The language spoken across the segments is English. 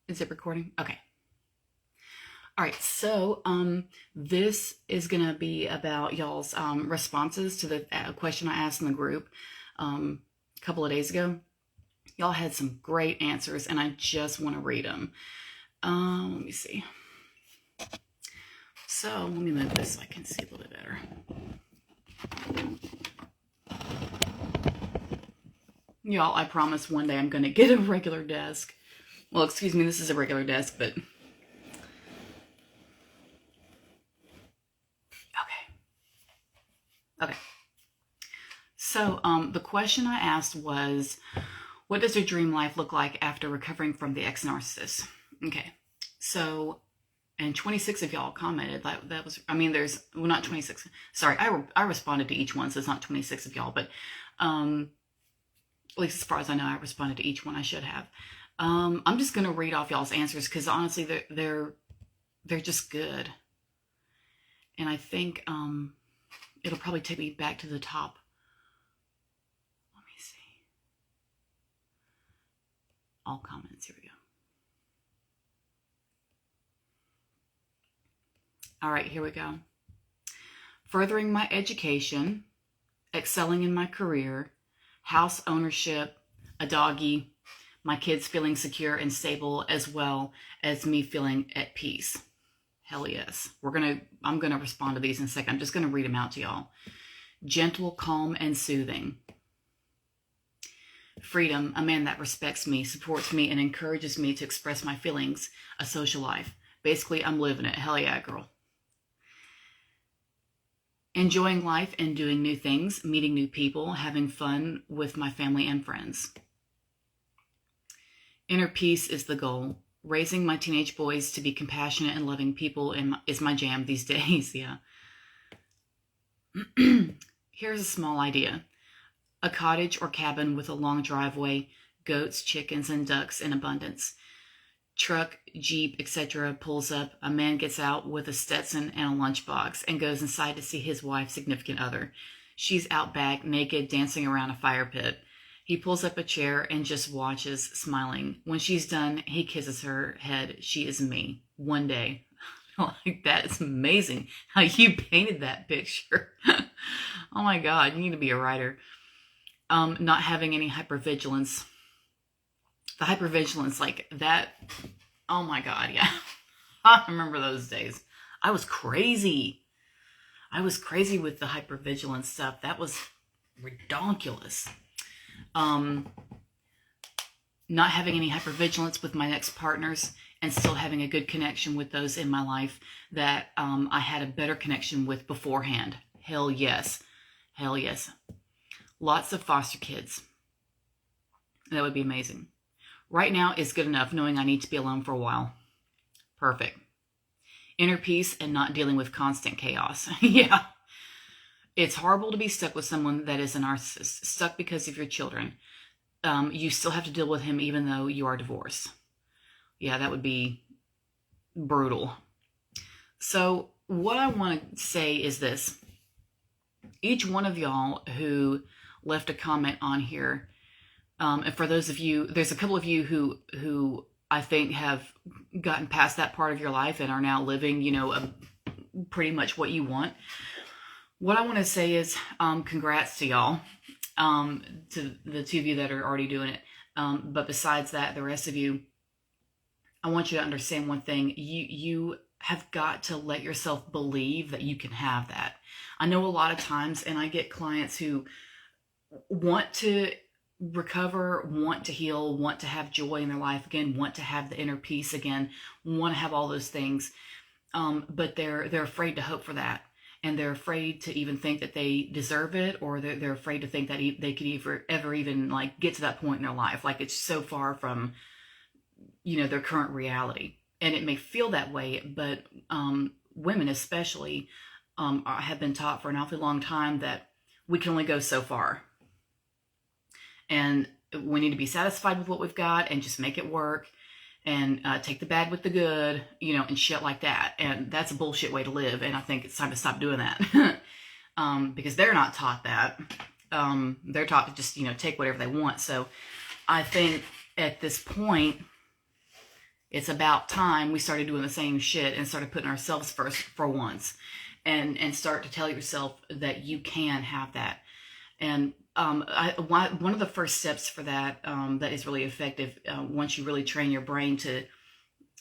Is it recording? Okay. All right. So, this is going to be about y'all's responses to the question I asked in the group a couple of days ago. Y'all had some great answers, and I just want to read them. Let me see. So, let me move this so I can see a little bit better. Y'all, I promise one day I'm going to get a regular desk. Well, excuse me, this is a regular desk, but okay. So, the question I asked was, what does your dream life look like after recovering from the ex-narcissist? Okay. So, and 26 of y'all commented that was, I mean, there's, well, not 26. Sorry, I responded to each one, so it's not 26 of y'all, but at least as far as I know, I responded to each one. I should have. I'm just going to read off y'all's answers because honestly, they're just good. And I think it'll probably take me back to the top. Let me see. All comments. Here we go. All right, here we go. Furthering my education, excelling in my career, house ownership, a doggy, my kids feeling secure and stable, as well as me feeling at peace. Hell yes. I'm gonna respond to these in a second. I'm just gonna read them out to y'all. Gentle, calm, and soothing. Freedom, a man that respects me, supports me, and encourages me to express my feelings. A social life. Basically, I'm living it. Hell yeah, girl. Enjoying life and doing new things, meeting new people, having fun with my family and friends. Inner peace is the goal. Raising my teenage boys to be compassionate and loving people is my jam these days. Yeah. Here's a small idea. A cottage or cabin with a long driveway, goats, chickens, and ducks in abundance. Truck, Jeep, etc. pulls up. A man gets out with a Stetson and a lunchbox and goes inside to see his wife's significant other. She's out back, naked, dancing around a fire pit. He pulls up a chair and just watches, smiling. When she's done, he kisses her head. She is me. One day. Like, that is amazing how you painted that picture. Oh my God, you need to be a writer. Not having any hypervigilance. The hypervigilance, like that. Oh my God, yeah. I remember those days. I was crazy. With the hypervigilance stuff. That was redonkulous. Not having any hypervigilance with my ex-partners and still having a good connection with those in my life that I had a better connection with beforehand. Hell yes. Hell yes. Lots of foster kids. That would be amazing. Right now is good enough, knowing I need to be alone for a while. Perfect. Inner peace and not dealing with constant chaos. Yeah. It's horrible to be stuck with someone that is a narcissist, stuck because of your children. You still have to deal with him even though you are divorced. Yeah, that would be brutal. So what I want to say is this. Each one of y'all who left a comment on here, and for those of you, there's a couple of you who I think have gotten past that part of your life and are now living, pretty much what you want. What I want to say is congrats to y'all, to the two of you that are already doing it. But besides that, the rest of you, I want you to understand one thing. You have got to let yourself believe that you can have that. I know a lot of times, and I get clients who want to recover, want to heal, want to have joy in their life again, want to have the inner peace again, want to have all those things. But they're afraid to hope for that. And they're afraid to even think that they deserve it, or they're afraid to think that they could ever even like get to that point in their life. Like it's so far from, their current reality. And it may feel that way, but women especially have been taught for an awfully long time that we can only go so far. And we need to be satisfied with what we've got and just make it work and take the bad with the good, and shit like that. And that's a bullshit way to live. And I think it's time to stop doing that because they're not taught that. They're taught to just, take whatever they want. So I think at this point, It's about time we started doing the same shit and started putting ourselves first for once, and start to tell yourself that you can have that. And one of the first steps for that, that is really effective, once you really train your brain to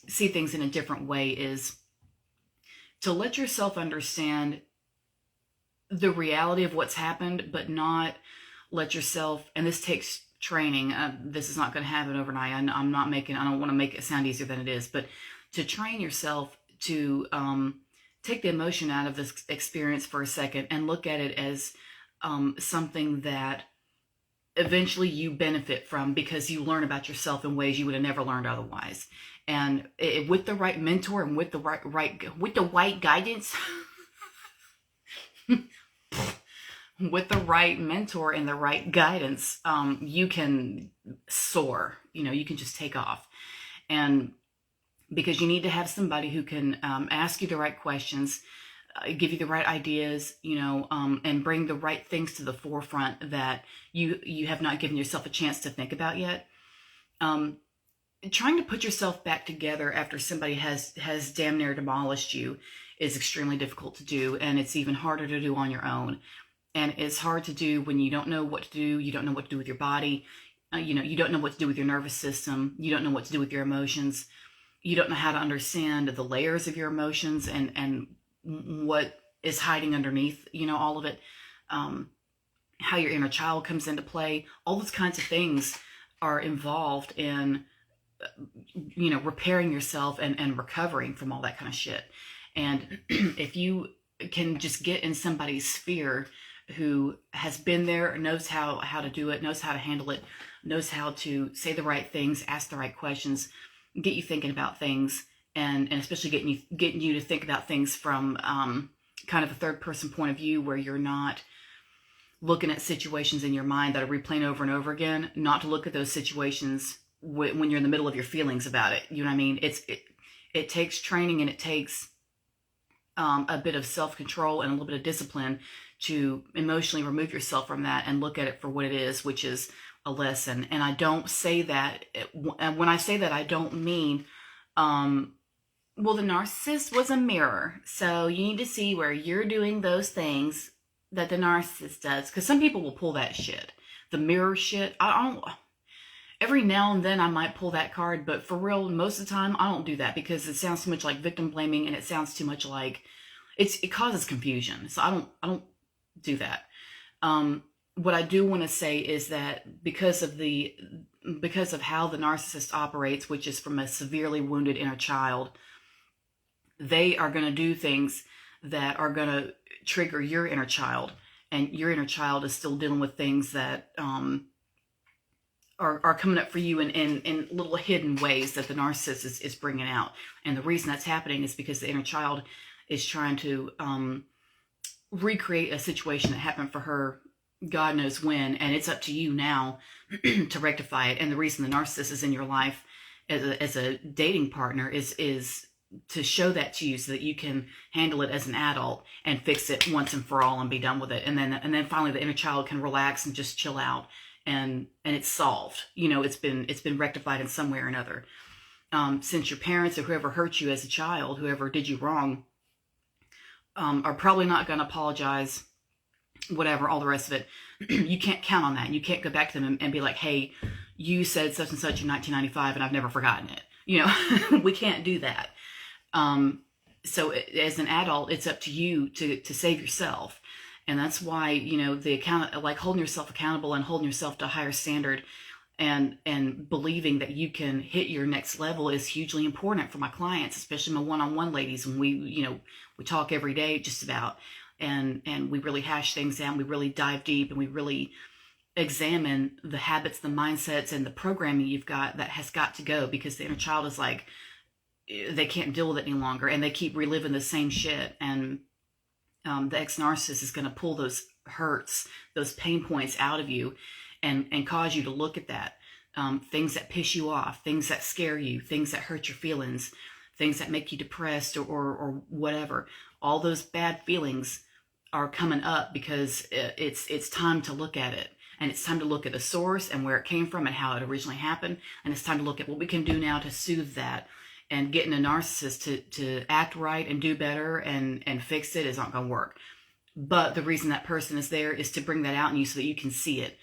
see things in a different way, is to let yourself understand the reality of what's happened, but not let yourself, and this takes training. This is not going to happen overnight. I don't want to make it sound easier than it is, but to train yourself to take the emotion out of this experience for a second and look at it as something that eventually you benefit from, because you learn about yourself in ways you would have never learned otherwise. And with the right mentor and with the right guidance, with the right mentor and the right guidance, you can soar. You can just take off. And because you need to have somebody who can ask you the right questions, give you the right ideas, and bring the right things to the forefront that you have not given yourself a chance to think about yet. Trying to put yourself back together after somebody has damn near demolished you is extremely difficult to do, and it's even harder to do on your own. And it's hard to do when you don't know what to do. You don't know what to do with your body. You don't know what to do with your nervous system. You don't know what to do with your emotions. You don't know how to understand the layers of your emotions and what is hiding underneath, all of it. How your inner child comes into play. All those kinds of things are involved in, repairing yourself and recovering from all that kind of shit. And if you can just get in somebody's sphere who has been there, knows how to do it, knows how to handle it, knows how to say the right things, ask the right questions, get you thinking about things, and especially getting you to think about things from kind of a third person point of view, where you're not looking at situations in your mind that are replaying over and over again, not to look at those situations when you're in the middle of your feelings about it. You know what I mean? It takes training, and it takes a bit of self-control and a little bit of discipline to emotionally remove yourself from that and look at it for what it is, which is a lesson. And I don't say that, when I say that, I don't mean, well, the narcissist was a mirror, so you need to see where you're doing those things that the narcissist does. Because some people will pull that shit, the mirror shit. I don't. Every now and then I might pull that card, but for real, most of the time I don't do that, because it sounds too much like victim blaming, and it sounds too much like it causes confusion. So I don't do that. What I do want to say is that because of how the narcissist operates, which is from a severely wounded inner child, they are going to do things that are going to trigger your inner child, and your inner child is still dealing with things that are coming up for you in little hidden ways that the narcissist is bringing out. And the reason that's happening is because the inner child is trying to recreate a situation that happened for her God knows when, and it's up to you now to rectify it. And the reason the narcissist is in your life as a dating partner is to show that to you, so that you can handle it as an adult and fix it once and for all and be done with it. And then finally the inner child can relax and just chill out, and it's solved. It's been rectified in some way or another. Since your parents or whoever hurt you as a child, whoever did you wrong, are probably not going to apologize, whatever, all the rest of it. You can't count on that. You can't go back to them and be like, hey, you said such and such in 1995 and I've never forgotten it. We can't do that. So as an adult, it's up to you to save yourself. And that's why, like holding yourself accountable and holding yourself to a higher standard and believing that you can hit your next level is hugely important for my clients, especially my one-on-one ladies. And we talk every day just about, and we really hash things down. We really dive deep, and we really examine the habits, the mindsets, and the programming you've got that has got to go, because the inner child is like, they can't deal with it any longer, and they keep reliving the same shit. And the ex-narcissist is going to pull those hurts, those pain points out of you, and cause you to look at that. Things that piss you off, things that scare you, things that hurt your feelings, things that make you depressed or whatever. All those bad feelings are coming up because it's time to look at it. And it's time to look at the source and where it came from and how it originally happened. And it's time to look at what we can do now to soothe that And getting a narcissist to act right and do better and fix it is not going to work. But the reason that person is there is to bring that out in you so that you can see it.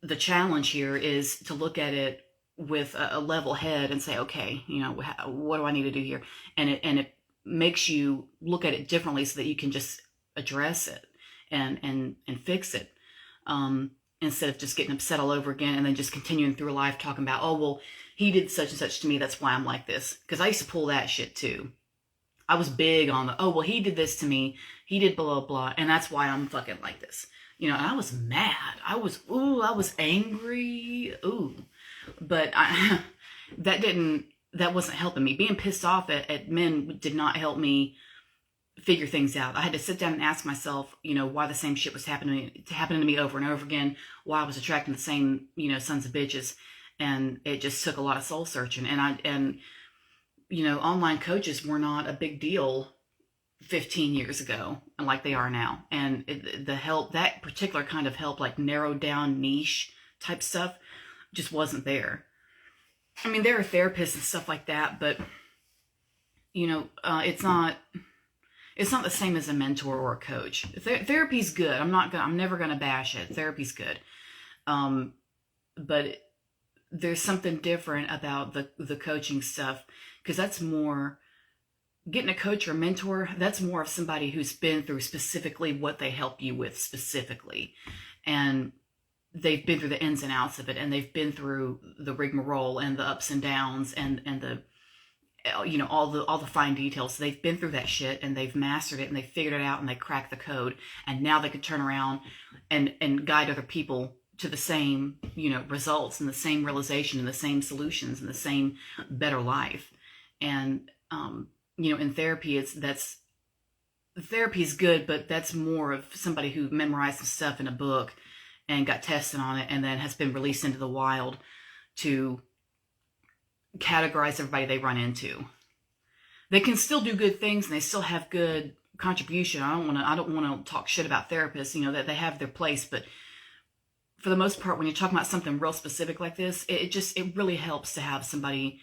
The challenge here is to look at it with a level head and say, okay, what do I need to do here? And it makes you look at it differently so that you can just address it and fix it. Instead of just getting upset all over again and then just continuing through life talking about, oh, well, he did such and such to me, that's why I'm like this. Because I used to pull that shit too. I was big on oh, well, he did this to me, he did blah, blah, blah, and that's why I'm fucking like this. And I was mad. I was angry. But that wasn't helping me. Being pissed off at men did not help me figure things out. I had to sit down and ask myself, why the same shit was happening to me over and over again, why I was attracting the same, sons of bitches. And it just took a lot of soul searching. And online coaches were not a big deal 15 years ago, like they are now. And the help, that particular kind of help, like narrowed down niche type stuff, just wasn't there. I mean, there are therapists and stuff like that, but it's not the same as a mentor or a coach. Therapy's good. I'm never gonna bash it. Therapy's good. But there's something different about the coaching stuff, because that's more, getting a coach or a mentor, that's more of somebody who's been through specifically what they help you with specifically. And they've been through the ins and outs of it, and they've been through the rigmarole and the ups and downs and the, all the fine details. They've been through that shit and they've mastered it and they figured it out and they cracked the code. And now they can turn around and guide other people to the same, results and the same realization and the same solutions and the same better life. And, in therapy, therapy is good, but that's more of somebody who memorized some stuff in a book and got tested on it and then has been released into the wild to categorize everybody they run into. They can still do good things and they still have good contribution. I don't want to talk shit about therapists, that they have their place, but for the most part, when you're talking about something real specific like this, it really helps to have somebody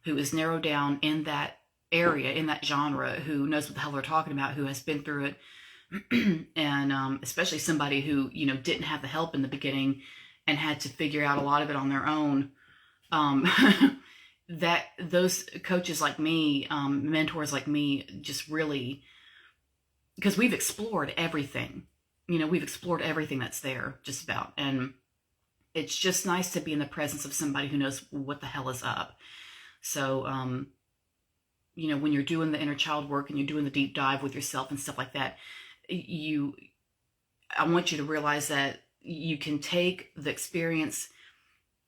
who is narrowed down in that area, in that genre, who knows what the hell they're talking about, who has been through it. And especially somebody who, didn't have the help in the beginning and had to figure out a lot of it on their own. That those coaches like me, mentors like me, just really, because we've explored everything. We've explored everything that's there, just about. And it's just nice to be in the presence of somebody who knows what the hell is up. So, when you're doing the inner child work and you're doing the deep dive with yourself and stuff like that, I want you to realize that you can take the experience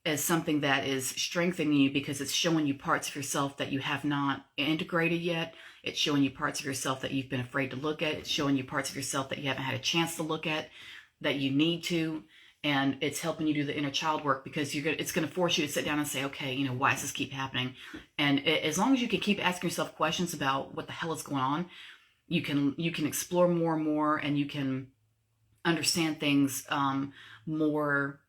as something that is strengthening you, because it's showing you parts of yourself that you have not integrated yet. It's showing you parts of yourself that you've been afraid to look at. It's showing you parts of yourself that you haven't had a chance to look at, that you need to. And it's helping you do the inner child work, because it's going to force you to sit down and say, okay, why does this keep happening? And as long as you can keep asking yourself questions about what the hell is going on, you can explore more and more, and you can understand things more,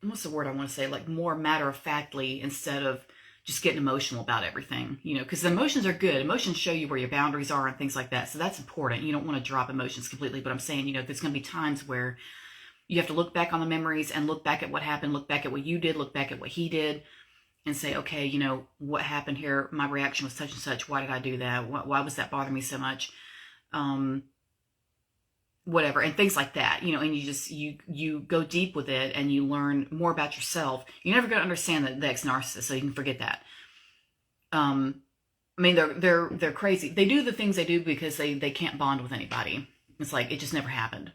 what's the word I want to say, like more matter-of-factly, instead of just getting emotional about everything, because the emotions are good. Emotions show you where your boundaries are and things like that. So that's important. You don't want to drop emotions completely, but I'm saying, there's going to be times where you have to look back on the memories and look back at what happened, look back at what you did, look back at what he did, and say, okay, what happened here? My reaction was such and such. Why did I do that? Why was that bothering me so much? Whatever, and things like that, and you go deep with it and you learn more about yourself. You're never going to understand the ex-narcissist, so you can forget that. I mean, they're crazy. They do the things they do because they can't bond with anybody. It's like, it just never happened.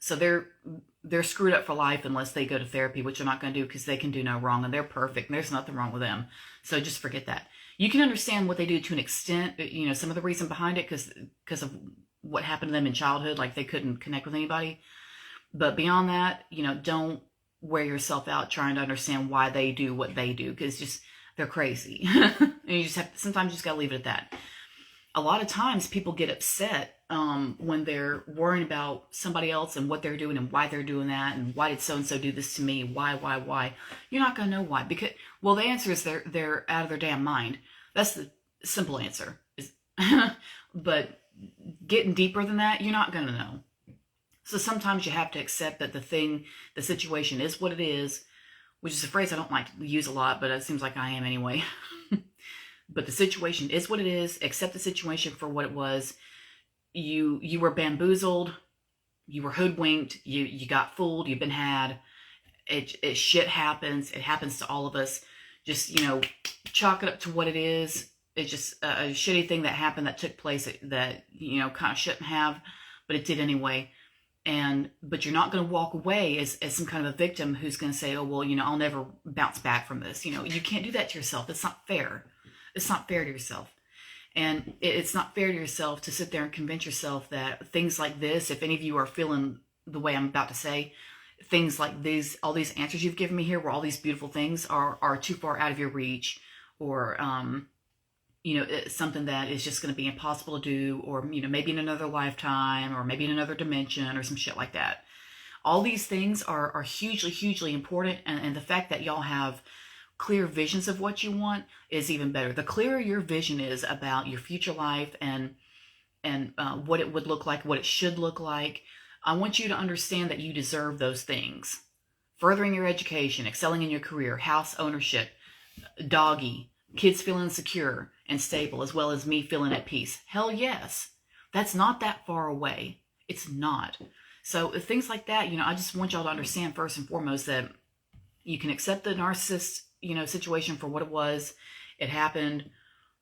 So they're screwed up for life unless they go to therapy, which they're not going to do, because they can do no wrong and they're perfect and there's nothing wrong with them. So just forget that. You can understand what they do to an extent, some of the reason behind it, because of what happened to them in childhood, like they couldn't connect with anybody. But beyond that, don't wear yourself out trying to understand why they do what they do, because they're crazy. And sometimes you just got to leave it at that. A lot of times people get upset when they're worrying about somebody else and what they're doing and why they're doing that, and why did so-and-so do this to me? Why? You're not going to know why. The answer is they're out of their damn mind. That's the simple answer. But getting deeper than that, you're not going to know. So sometimes you have to accept that the situation is what it is, which is a phrase I don't like to use a lot, but it seems like I am anyway. But the situation is what it is. Accept the situation for what it was. You were bamboozled. You were hoodwinked. You got fooled. You've been had. It shit happens. It happens to all of us. Just, chalk it up to what it is. It's just a shitty thing that happened, that took place, that kind of shouldn't have, but it did anyway. But you're not going to walk away as some kind of a victim who's going to say, oh, well, I'll never bounce back from this. You can't do that to yourself. It's not fair. It's not fair to yourself. And it's not fair to yourself to sit there and convince yourself that things like this, if any of you are feeling the way I'm about to say, things like these, all these answers you've given me here, where all these beautiful things are too far out of your reach, or, it's something that is just going to be impossible to do, or, maybe in another lifetime, or maybe in another dimension, or some shit like that. All these things are hugely, hugely important. And the fact that y'all have clear visions of what you want is even better. The clearer your vision is about your future life and what it would look like, what it should look like, I want you to understand that you deserve those things. Furthering your education, excelling in your career, house ownership, doggy, kids feeling secure and stable, as well as me feeling at peace. Hell yes. That's not that far away. It's not. So things like that, I just want y'all to understand first and foremost that you can accept the narcissist, situation for what it was. It happened,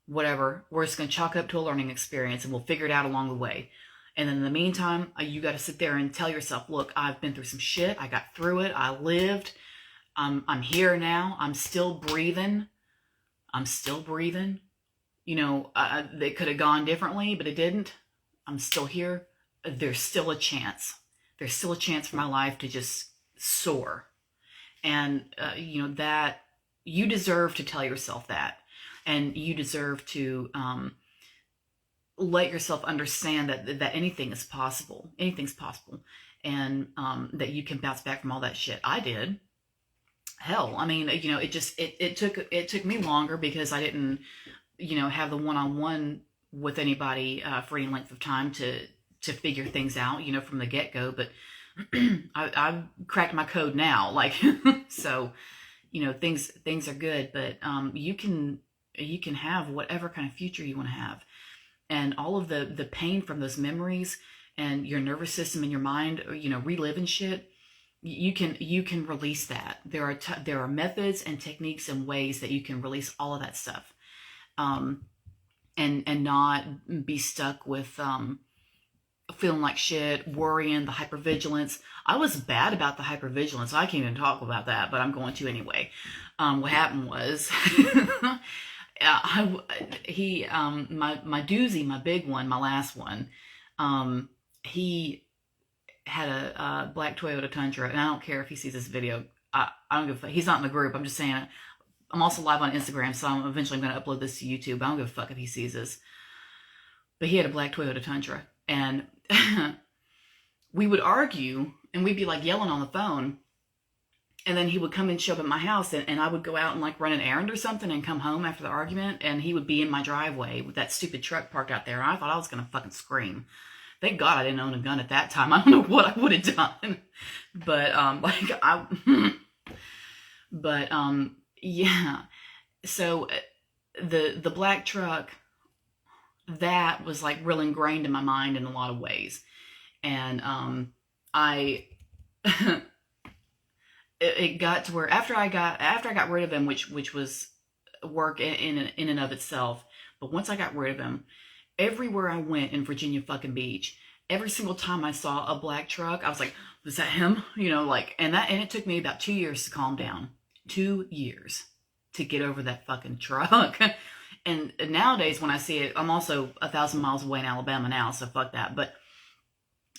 whatever. We're just going to chalk it up to a learning experience, and we'll figure it out along the way. And then in the meantime, you got to sit there and tell yourself, look, I've been through some shit. I got through it. I lived. I'm here now. I'm still breathing. It could have gone differently, but it didn't. I'm still here. There's still a chance. There's still a chance for my life to just soar. And, that you deserve to tell yourself that. And you deserve to let yourself understand that anything is possible. Anything's possible. And that you can bounce back from all that shit. I did. Hell, it took me longer because I didn't, have the one-on-one with anybody for any length of time to figure things out, from the get-go. But I've cracked my code now. So, things are good, but you can have whatever kind of future you want to have. And all of the pain from those memories and your nervous system and your mind, reliving shit, you can release that. There are methods and techniques and ways that you can release all of that stuff, and not be stuck with feeling like shit, worrying, the hypervigilance. I was bad about the hypervigilance. I can't even talk about that, but I'm going to anyway. What happened was, my doozy, my big one, my last one, he had a black Toyota Tundra, and I don't care if he sees this video. I don't give a fuck. He's not in the group. I'm just saying it. I'm also live on Instagram, so I'm eventually going to upload this to YouTube. I don't give a fuck if he sees this. But he had a black Toyota Tundra, and we would argue, and we'd be yelling on the phone, and then he would come and show up at my house, and I would go out and run an errand or something and come home after the argument, and he would be in my driveway with that stupid truck parked out there, and I thought I was going to fucking scream. Thank God I didn't own a gun at that time. I don't know what I would have done. But, yeah. So the black truck, that was real ingrained in my mind in a lot of ways. And, it got to where after I got rid of him, which was work in and of itself. But once I got rid of him, everywhere I went in Virginia fucking Beach, every single time I saw a black truck, I was like, was that him? And it took me about 2 years to calm down. 2 years to get over that fucking truck. And nowadays when I see it, I'm also 1,000 miles away in Alabama now, so fuck that. But,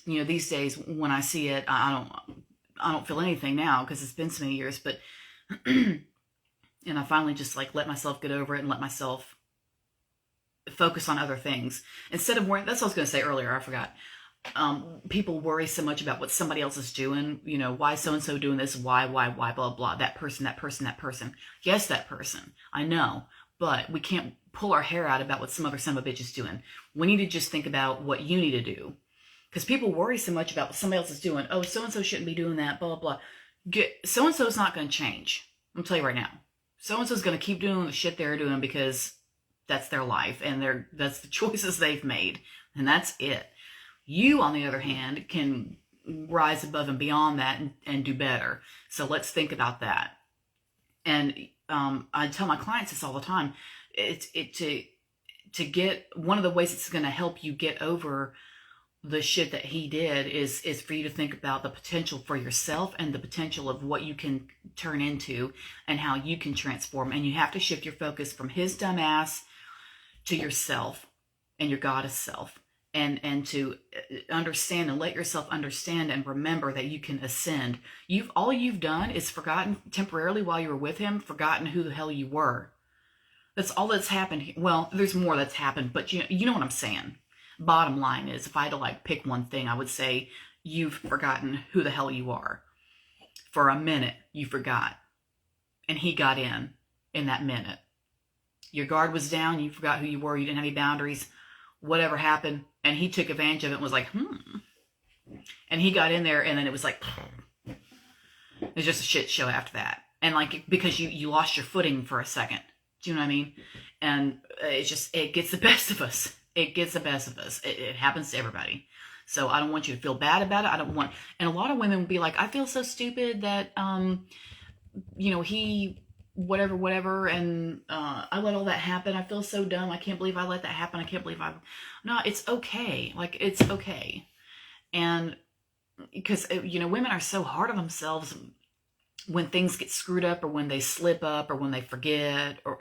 these days when I see it, I don't feel anything now because it's been so many years, but, and I finally just let myself get over it and let myself focus on other things instead of worrying. That's what I was going to say earlier. I forgot. People worry so much about what somebody else is doing. Why so-and-so doing this? Why, blah, blah. That person. Yes, that person. I know, but we can't pull our hair out about what some other son of a bitch is doing. We need to just think about what you need to do. Because people worry so much about what somebody else is doing. Oh, so-and-so shouldn't be doing that, blah, blah, blah. So-and-so's not going to change. I'm going to tell you right now. So-and-so's going to keep doing the shit they're doing because that's their life. And that's the choices they've made. And that's it. You, on the other hand, can rise above and beyond that and do better. So let's think about that. And I tell my clients this all the time. To get, one of the ways it's going to help you get over the shit that he did is for you to think about the potential for yourself and the potential of what you can turn into and how you can transform. And you have to shift your focus from his dumb ass to yourself and your goddess self, and to understand and let yourself understand and remember that you can ascend. All you've done is forgotten temporarily while you were with him, forgotten who the hell you were. That's all that's happened. Well, there's more that's happened, but you know what I'm saying. Bottom line is, if I had to pick one thing, I would say you've forgotten who the hell you are. For a minute, you forgot. And he got in that minute. Your guard was down, you forgot who you were, you didn't have any boundaries, whatever happened, and he took advantage of it and was like, And he got in there, and then it was like, it was just a shit show after that. And because you lost your footing for a second. Do you know what I mean? And it gets the best of us. It gets the best of us. It happens to everybody. So I don't want you to feel bad about it. And a lot of women would be like, I feel so stupid that, he, whatever. And, I let all that happen. I feel so dumb. I can't believe I let that happen. I can't believe no, it's okay. It's okay. And because, women are so hard on themselves when things get screwed up, or when they slip up, or when they forget, or,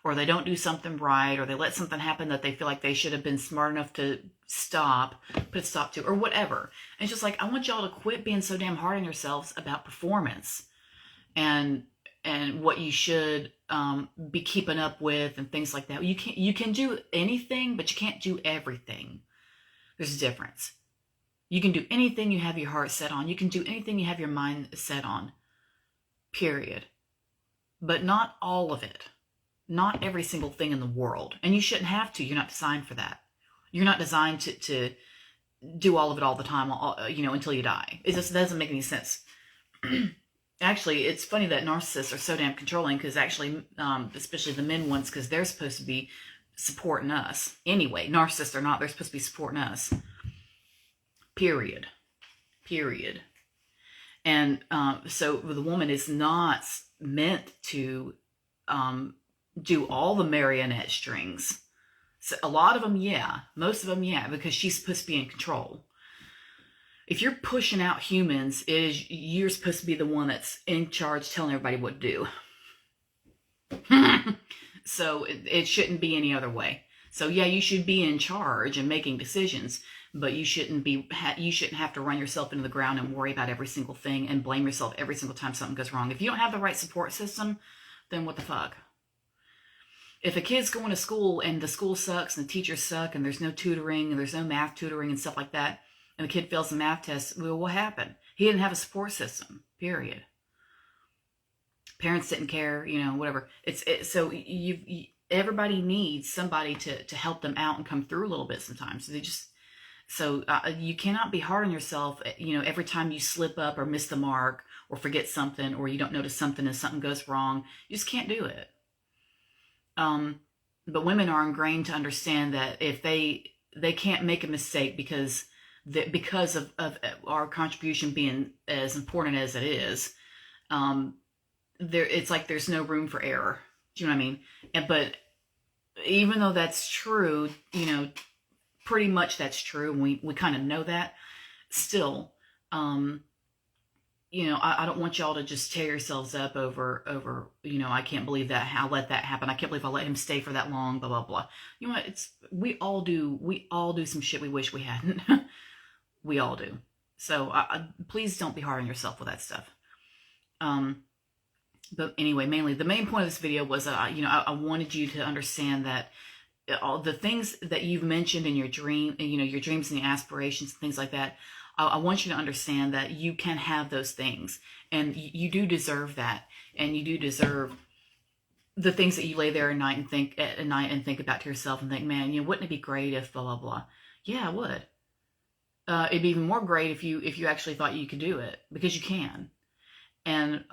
or they don't do something right, or they let something happen that they feel like they should have been smart enough to put a stop to, or whatever. And it's just I want y'all to quit being so damn hard on yourselves about performance and what you should be keeping up with and things like that. You can do anything, but you can't do everything. There's a difference. You can do anything you have your heart set on. You can do anything you have your mind set on. Period. But not all of it. Not every single thing in the world. And you shouldn't have to. You're not designed for that. You're not designed to do all of it all the time, until you die. It just doesn't make any sense. Actually, it's funny that narcissists are so damn controlling, because actually, especially the men ones, because they're supposed to be supporting us. Anyway, narcissists or not, they're supposed to be supporting us. Period. And so the woman is not meant to do all the marionette strings. So a lot of them, yeah. Most of them, yeah, because she's supposed to be in control. If you're pushing out humans, you're supposed to be the one that's in charge telling everybody what to do. So it shouldn't be any other way. So yeah, you should be in charge and making decisions, but you shouldn't have to run yourself into the ground and worry about every single thing and blame yourself every single time something goes wrong. If you don't have the right support system, then what the fuck? If a kid's going to school and the school sucks and the teachers suck and there's no tutoring and there's no math tutoring and stuff like that, and the kid fails the math test, well, what happened? He didn't have a support system, period. Parents didn't care, whatever. So everybody needs somebody to help them out and come through a little bit sometimes. So you cannot be hard on yourself, every time you slip up or miss the mark or forget something, or you don't notice something and something goes wrong. You just can't do it. But women are ingrained to understand that if they can't make a mistake because of our contribution being as important as it is, it's like there's no room for error. Do you know what I mean? But even though that's true, pretty much that's true, and we kind of know that, still, I don't want y'all to just tear yourselves up over, I can't believe that, I let that happen. I can't believe I let him stay for that long, blah, blah, blah. You know what? We all do some shit we wish we hadn't. We all do. So please don't be hard on yourself with that stuff. But anyway, mainly the main point of this video was, I wanted you to understand that all the things that you've mentioned in your dream, your dreams and the aspirations and things like that, I want you to understand that you can have those things, and you do deserve that, and you do deserve the things that you lay there at night and think about to yourself and think, man, wouldn't it be great if blah blah blah? Yeah, it would. It'd be even more great if you actually thought you could do it, because you can. And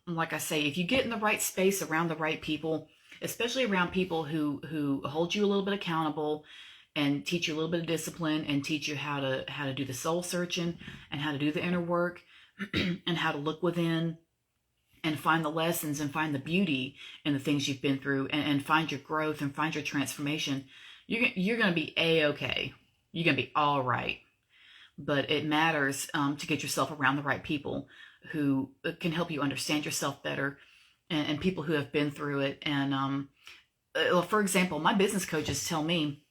like I say, if you get in the right space around the right people, especially around people who hold you a little bit accountable and teach you a little bit of discipline and teach you how to do the soul searching and how to do the inner work and how to look within and find the lessons and find the beauty in the things you've been through, and find your growth and find your transformation, you're going to be a-okay. You're going to be all right. But it matters to get yourself around the right people who can help you understand yourself better, and people who have been through it. And for example, my business coaches tell me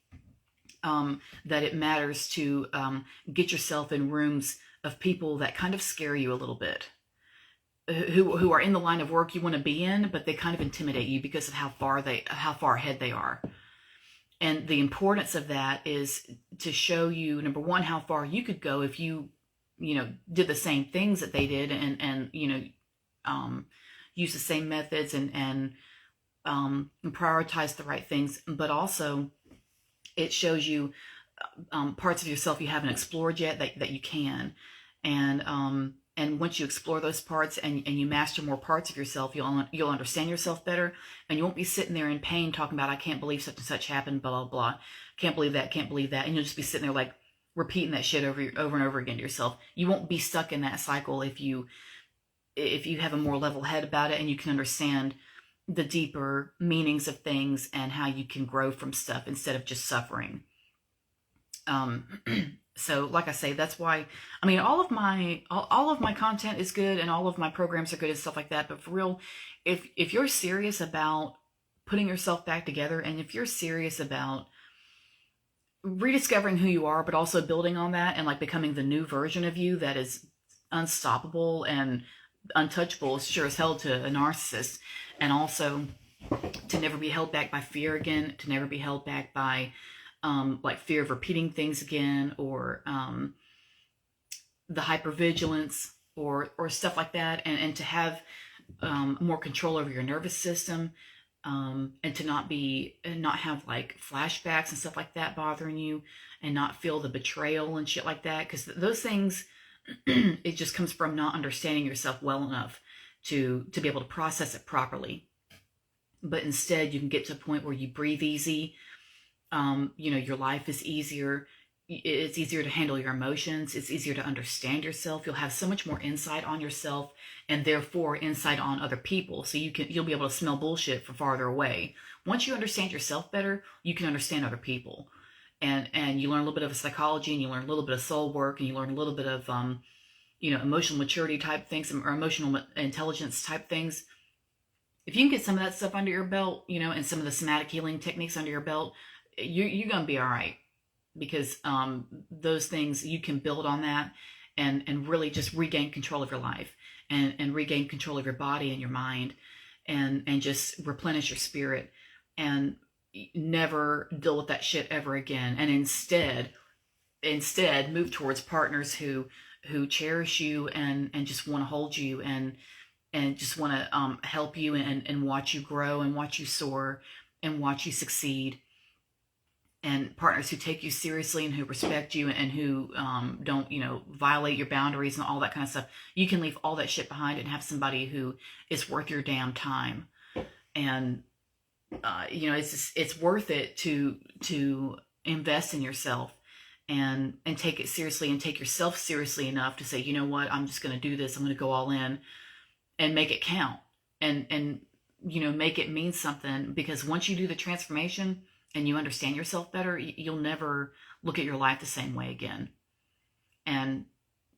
that it matters to get yourself in rooms of people that kind of scare you a little bit, who are in the line of work you want to be in, but they kind of intimidate you because of how far ahead they are. And the importance of that is to show you, number one, how far you could go if you did the same things that they did, and use the same methods and prioritize the right things. But also, it shows you parts of yourself you haven't explored yet that you can. And once you explore those parts and you master more parts of yourself, you'll understand yourself better, and you won't be sitting there in pain talking about, I can't believe such and such happened, blah, blah, blah. Can't believe that, and you'll just be sitting there like repeating that shit over and over again to yourself. You won't be stuck in that cycle if you have a more level head about it, and you can understand the deeper meanings of things and how you can grow from stuff instead of just suffering. So like I say, that's why, I mean, all of my content is good and all of my programs are good and stuff like that. But for real, if you're serious about putting yourself back together, and if you're serious about rediscovering who you are, but also building on that and like becoming the new version of you that is unstoppable and untouchable, sure as hell to a narcissist, and also to never be held back by fear again, to never be held back by like fear of repeating things again, or the hypervigilance or stuff like that, and to have more control over your nervous system, and to not have like flashbacks and stuff like that bothering you, and not feel the betrayal and shit like that, because those things it just comes from not understanding yourself well enough to be able to process it properly. But instead, you can get to a point where you breathe easy. Your life is easier. It's easier to handle your emotions. It's easier to understand yourself. You'll have so much more insight on yourself, and therefore insight on other people. So you'll be able to smell bullshit from farther away. Once you understand yourself better, you can understand other people. And you learn a little bit of psychology, and you learn a little bit of soul work, and you learn a little bit of emotional maturity type things, or emotional intelligence type things. If you can get some of that stuff under your belt, and some of the somatic healing techniques under your belt, you're going to be all right, because those things, you can build on that and really just regain control of your life, and regain control of your body and your mind, and just replenish your spirit, and never deal with that shit ever again. And instead move towards partners who cherish you and just want to hold you and just want to help you and watch you grow and watch you soar and watch you succeed. And partners who take you seriously and who respect you and who don't, violate your boundaries and all that kind of stuff. You can leave all that shit behind and have somebody who is worth your damn time. And, it's worth it to invest in yourself and take it seriously, and take yourself seriously enough to say, you know what, I'm just going to do this. I'm going to go all in and make it count, and make it mean something. Because once you do the transformation and you understand yourself better, you'll never look at your life the same way again. And,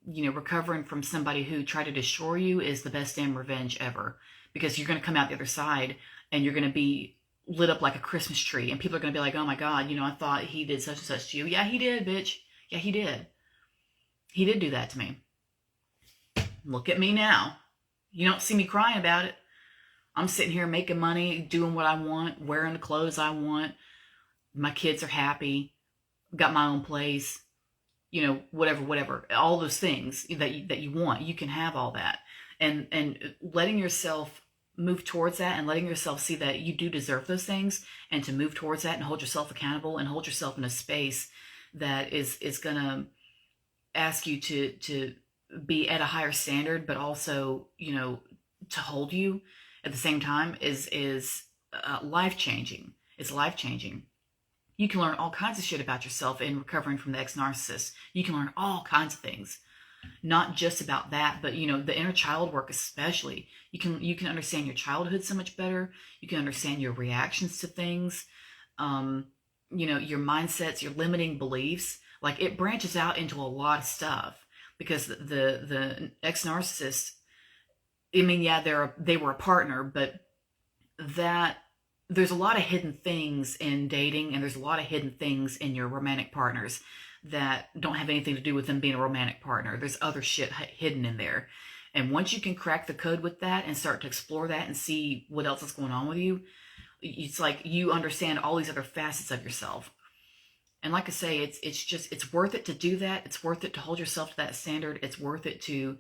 recovering from somebody who tried to destroy you is the best damn revenge ever, because you're going to come out the other side and you're going to be lit up like a Christmas tree, and people are going to be like, oh my God, I thought he did such and such to you. Yeah, he did, bitch. Yeah, he did. He did do that to me. Look at me now. You don't see me crying about it. I'm sitting here making money, doing what I want, wearing the clothes I want. My kids are happy, got my own place, whatever, all those things that you want, you can have all that. And letting yourself move towards that and letting yourself see that you do deserve those things, and to move towards that and hold yourself accountable and hold yourself in a space that is going to ask you to be at a higher standard, but also, to hold you at the same time is life changing. It's life changing. You can learn all kinds of shit about yourself in recovering from the ex-narcissist. You can learn all kinds of things, not just about that, but the inner child work especially. You can understand your childhood so much better. You can understand your reactions to things, your mindsets, your limiting beliefs. Like, it branches out into a lot of stuff, because the ex-narcissist, I mean, yeah, they were a partner, but that there's a lot of hidden things in dating, and there's a lot of hidden things in your romantic partners that don't have anything to do with them being a romantic partner. There's other shit hidden in there. And once you can crack the code with that and start to explore that and see what else is going on with you, it's like you understand all these other facets of yourself. And like I say, it's worth it to do that. It's worth it to hold yourself to that standard. It's worth it to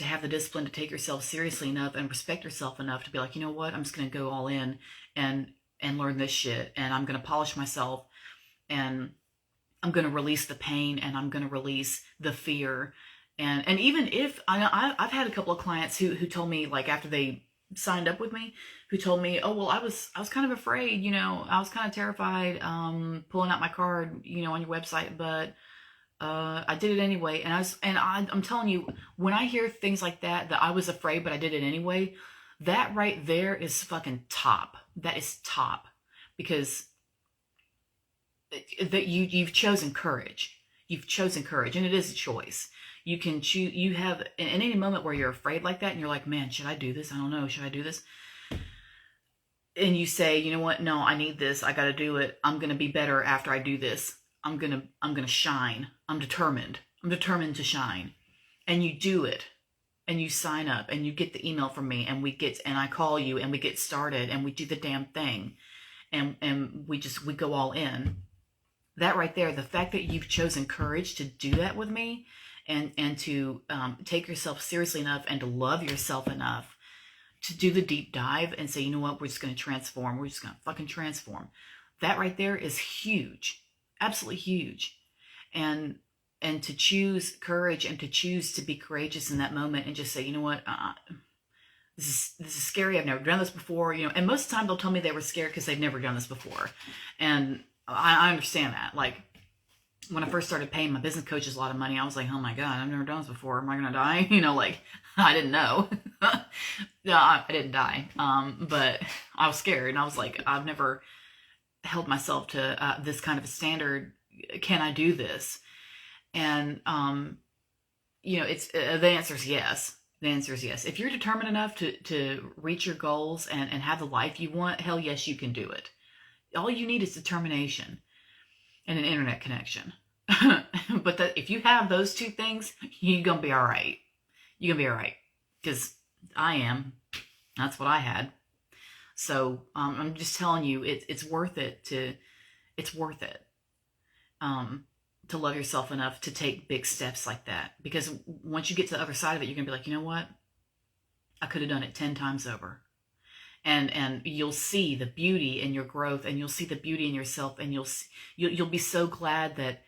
have the discipline to take yourself seriously enough and respect yourself enough to be like, you know what, I'm just going to go all in and learn this shit. And I'm going to polish myself, and I'm going to release the pain, and I'm going to release the fear. And even if I've had a couple of clients who told me, like, after they signed up with me, who told me, oh, well, I was kind of afraid, I was kind of terrified, pulling out my card, on your website, but I did it anyway. And I'm telling you, when I hear things like that I was afraid, but I did it anyway, that right there is fucking top. That is top, because that you've chosen courage. You've chosen courage, and it is a choice. You can choose. You have, in any moment where you're afraid like that, and you're like, man, should I do this? I don't know. Should I do this? And you say, you know what? No, I need this. I got to do it. I'm going to be better after I do this. I'm going to shine. I'm determined. I'm determined to shine. And you do it, and you sign up, and you get the email from me, and I call you, and we get started, and we do the damn thing. And we go all in. That right there, the fact that you've chosen courage to do that with me, and to take yourself seriously enough, and to love yourself enough to do the deep dive and say, you know what, we're just going to transform. We're just going to fucking transform. That right there is huge. Absolutely huge. And to choose courage, and to choose to be courageous in that moment, and just say, you know what, this is scary. I've never done this before, and most of the time they'll tell me they were scared because they've never done this before. And I understand that. Like, when I first started paying my business coaches a lot of money, I was like, oh my God, I've never done this before. Am I going to die? Like, I didn't know. No, I didn't die. But I was scared, and I was like, I've never held myself to this kind of a standard. Can I do this? And, it's, the answer is yes. The answer is yes. If you're determined enough to reach your goals and have the life you want, hell yes, you can do it. All you need is determination and an internet connection. But if you have those two things, you're going to be all right. You're going to be all right. Because I am. That's what I had. So I'm just telling you, it's worth it to love yourself enough to take big steps like that. Because once you get to the other side of it, you're going to be like, you know what? I could have done it 10 times over. And you'll see the beauty in your growth, and you'll see the beauty in yourself, and you'll be so glad that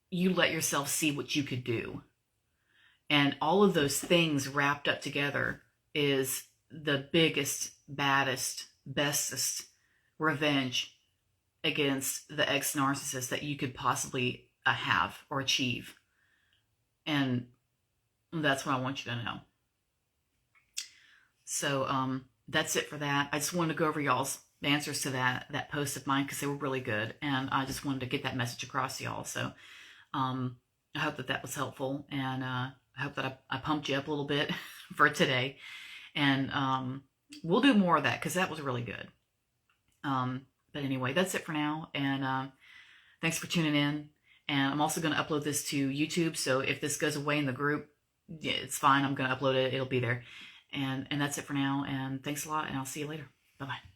you let yourself see what you could do. And all of those things wrapped up together is the biggest, baddest, bestest revenge against the ex-narcissist that you could possibly have or achieve. And that's what I want you to know. So that's it for that. I just wanted to go over y'all's answers to that post of mine, because they were really good, and I just wanted to get that message across to y'all. So I hope that was helpful, and I hope that I pumped you up a little bit for today. And we'll do more of that, because that was really good. But anyway, that's it for now, and thanks for tuning in. And I'm also going to upload this to YouTube, so if this goes away in the group, yeah, it's fine. I'm going to upload it. It'll be there. And that's it for now. And thanks a lot, and I'll see you later. Bye-bye.